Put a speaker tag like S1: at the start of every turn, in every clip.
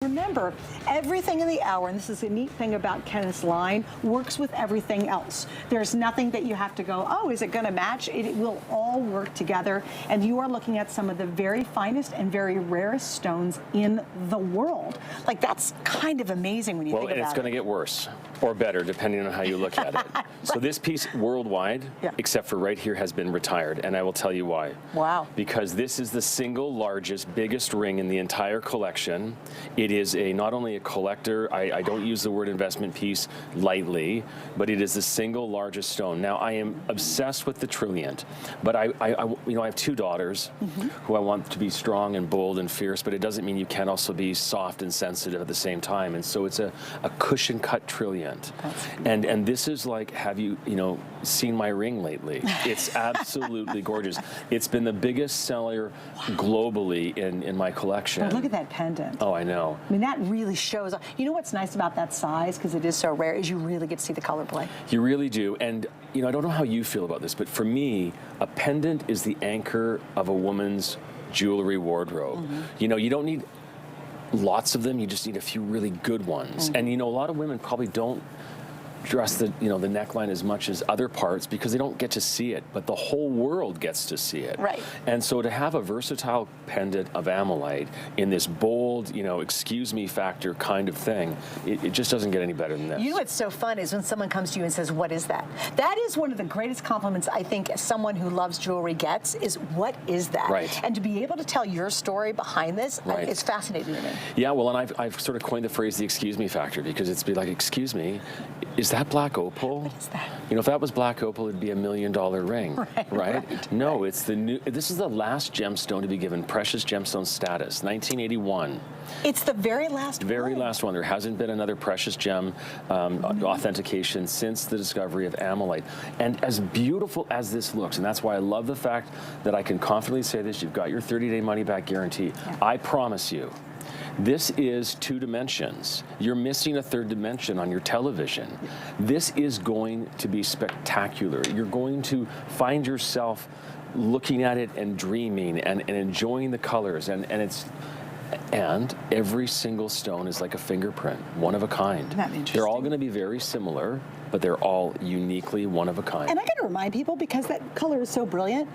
S1: Remember, everything in the hour, and this is a neat thing about Kenneth's line, works with everything else. There's nothing that you have to go, oh, is it going to match? It will all work together, and you are looking at some of the very finest and very rarest stones in the world. Like, that's kind of amazing when you think about it.
S2: Well, and it's going to get worse or better, depending on how you look at it. Right. So this piece worldwide, except for right here, has been retired, and I will tell you why.
S1: Wow.
S2: Because this is the single largest, biggest ring in the entire collection. It is not only a collector, I don't use the word investment piece lightly, but it is the single largest stone. Now, I am obsessed with the Trilliant, but I have two daughters who I want to be strong and bold and fierce, but it doesn't mean you can't also be soft and sensitive at the same time. And so it's a cushion cut Trilliant. And this is like, have you seen my ring lately? It's absolutely gorgeous. It's been the biggest seller globally in my collection.
S1: But look at that pendant.
S2: Oh, I know.
S1: I mean, that really shows. You know what's nice about that size, because it is so rare, is you really get to see the color play.
S2: You really do. And I don't know how you feel about this, but for me, a pendant is the anchor of a woman's jewelry wardrobe. You don't need lots of them, you just need a few really good ones. And a lot of women probably don't dress the neckline as much as other parts because they don't get to see it, but the whole world gets to see it.
S1: Right.
S2: And so to have a versatile pendant of Ammolite in this bold, excuse me factor kind of thing, it just doesn't get any better than this.
S1: You know what's so fun is when someone comes to you and says, what is that? That is one of the greatest compliments I think someone who loves jewelry gets is, what is that?
S2: Right.
S1: And to be able to tell your story behind this, it's fascinating to me.
S2: Yeah, well, and I've sort of coined the phrase the excuse me factor, because it's be like, excuse me, is that black opal?
S1: What is that?
S2: If that was black opal, it'd be $1 million ring, right? No, it's this is the last gemstone to be given precious gemstone status, 1981.
S1: It's the very last one.
S2: Very last one. There hasn't been another precious gem authentication since the discovery of Ammolite. And as beautiful as this looks, and that's why I love the fact that I can confidently say this, you've got your 30-day money-back guarantee. Yeah. I promise you, this is 2 dimensions. You're missing a 3rd dimension on your television. This is going to be spectacular. You're going to find yourself looking at it and dreaming and enjoying the colors. And every single stone is like a fingerprint, one of a kind.
S1: Isn't that interesting?
S2: They're all going to be very similar, but they're all uniquely one of a kind.
S1: And I got to remind people, because that color is so brilliant,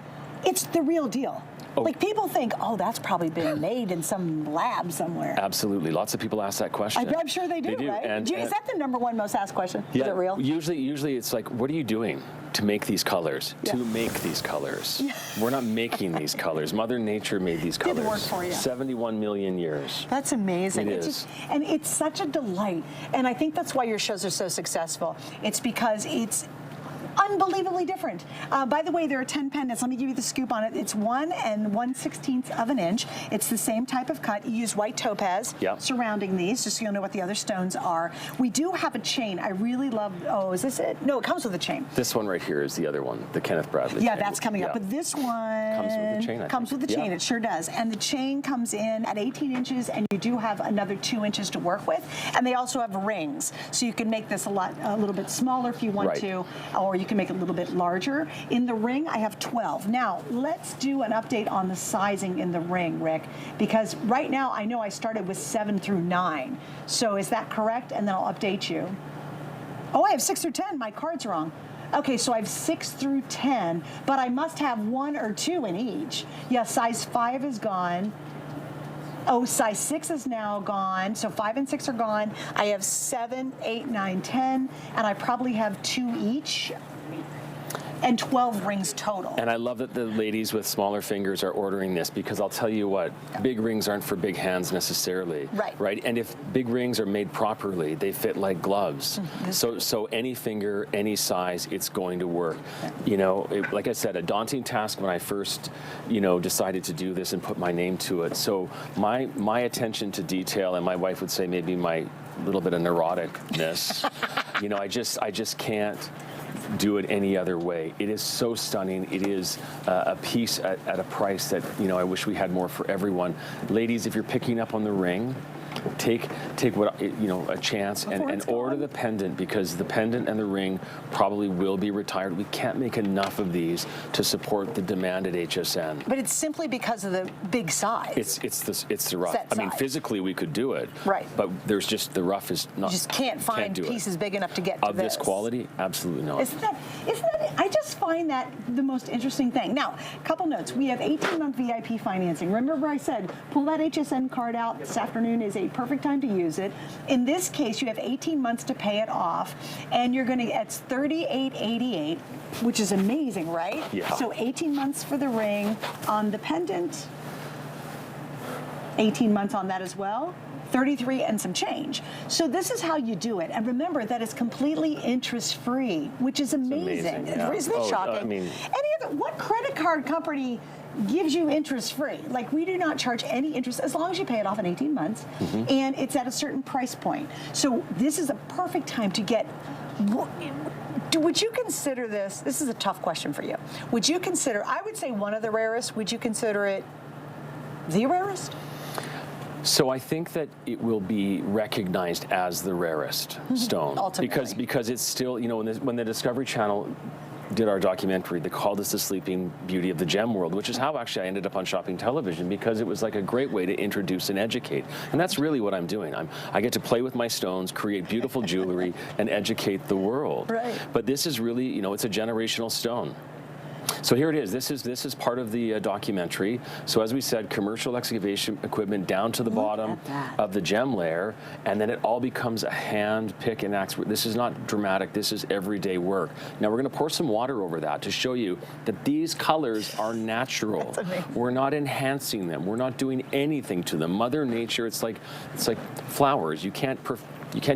S1: it's the real deal. Oh. Like, people think, oh, that's probably been made in some lab somewhere.
S2: Absolutely. Lots of people ask that question.
S1: I'm sure they do, right?
S2: And
S1: is that the #1 most asked question?
S2: Yeah,
S1: is it real?
S2: Usually it's like, what are you doing to make these colors? Yeah. To make these colors. Yeah. We're not making these colors. Mother Nature made these colors.
S1: Did work for you.
S2: 71 million years.
S1: That's amazing.
S2: It is.
S1: And it's such a delight. And I think that's why your shows are so successful. It's because it's unbelievably different. By the way, there are 10 pendants. Let me give you the scoop on it. It's 1 1/16 of an inch. It's the same type of cut. You use white topaz surrounding these, just so you'll know what the other stones are. We do have a chain. I really love, oh, is this it? No, it comes with a chain.
S2: This one right here is the other one, the Kenneth Bradley.
S1: Yeah, that's coming up. But this one
S2: comes with the chain.
S1: Comes with the chain. It sure does. And the chain comes in at 18 inches, and you do have another 2 inches to work with. And they also have rings, so you can make this a little bit smaller if you want to, or you can make it a little bit larger. In the ring, I have 12. Now, let's do an update on the sizing in the ring, Rick, because right now I know I started with 7 through 9. So is that correct? And then I'll update you. Oh, I have 6 through 10. My card's wrong. Okay, so I have 6 through 10, but I must have 1 or 2 in each. Yeah, size 5 is gone. Oh, size 6 is now gone, so 5 and 6 are gone. I have 7, 8, 9, 10, and I probably have 2 each. And 12 rings total.
S2: And I love that the ladies with smaller fingers are ordering this, because I'll tell you what, big rings aren't for big hands necessarily. Right? And if big rings are made properly, they fit like gloves. So any finger, any size, it's going to work. Like I said, a daunting task when I first, decided to do this and put my name to it. So my attention to detail, and my wife would say maybe my little bit of neuroticness, I just can't do it any other way. It is so stunning. It is a piece at a price that I wish we had more for everyone. Ladies, if you're picking up on the ring, take what a chance and order the pendant, because the pendant and the ring probably will be retired. We can't make enough of these to support the demand at HSN.
S1: But it's simply because of the big size.
S2: It's the rough.
S1: Set
S2: I mean,
S1: size.
S2: physically we could do it,
S1: Right.
S2: But there's just the rough is not.
S1: You just can't find
S2: do it.
S1: pieces big enough to get to
S2: Of this quality, absolutely not.
S1: Isn't that, I just find that the most interesting thing. Now, a couple notes. We have 18-month VIP financing. Remember I said, pull that HSN card out. This afternoon is a perfect time to use it. In this case, you have 18 months to pay it off, and you're going to, it's $38.88, which is amazing, right?
S2: Yeah.
S1: So 18 months for the ring. On the pendant, 18 months on that as well. 33 and some change. So this is how you do it. And remember that it's completely interest-free, which is amazing.
S2: Yeah.
S1: Isn't it shocking? What credit card company gives you interest-free? Like, we do not charge any interest as long as you pay it off in 18 months, and it's at a certain price point. So this is a perfect time to get. Would you consider this? This is a tough question for you. Would you consider? I would say one of the rarest. Would you consider it the rarest?
S2: So I think that it will be recognized as the rarest stone,
S1: Ultimately.
S2: because it's still, when the Discovery Channel did our documentary, they called us the Sleeping Beauty of the Gem World, which is how actually I ended up on Shopping Television, because it was like a great way to introduce and educate. And that's really what I'm doing. I get to play with my stones, create beautiful jewelry, and educate the world.
S1: Right.
S2: But this is really, it's a generational stone. So here it is. This is part of the documentary. So as we said, commercial excavation equipment down to the bottom of the gem layer, and then it all becomes a hand pick and axe. This is not dramatic. This is everyday work. Now we're going to pour some water over that to show you that these colors are natural. We're not enhancing them. We're not doing anything to them. Mother Nature, it's like flowers. You can't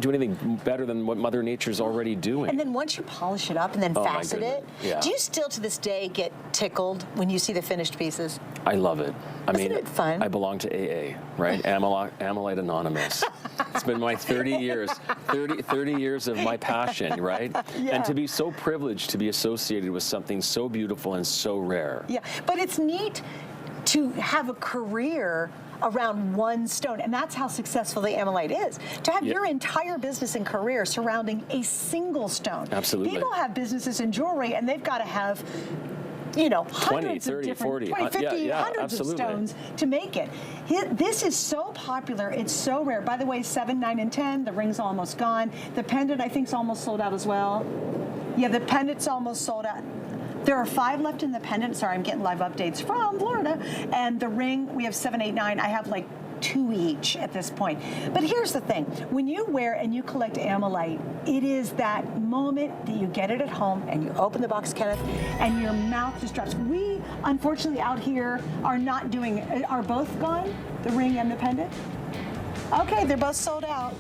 S2: do anything better than what Mother Nature's already doing.
S1: And then once you polish it up and then facet it, do you still to this day get tickled when you see the finished pieces?
S2: I love it.
S1: Isn't it fun?
S2: I belong to AA, right? Ammolite Anonymous. It's been my 30 years of my passion, right?
S1: Yeah.
S2: And to be so privileged to be associated with something so beautiful and so rare.
S1: Yeah, but it's neat to have a career around one stone, and that's how successful the Ammolite is. To have your entire business and career surrounding a single stone.
S2: Absolutely.
S1: People have businesses in jewelry, and they've got to have, hundreds
S2: 30,
S1: of different,
S2: 40,
S1: 20, 50, hundreds
S2: absolutely.
S1: of stones to make it. This is so popular. It's so rare. By the way, 7, 9, and 10, the ring's almost gone. The pendant, I think, is almost sold out as well. Yeah, the pendant's almost sold out. There are 5 left in the pendant. Sorry, I'm getting live updates from Florida. And the ring, we have 7, 8, 9. I have like 2 each at this point. But here's the thing. When you wear and you collect Ammolite, it is that moment that you get it at home and you open the box, Kenneth, and your mouth just drops. We, unfortunately, out here are not doing, are both gone? The ring and the pendant? Okay, they're both sold out.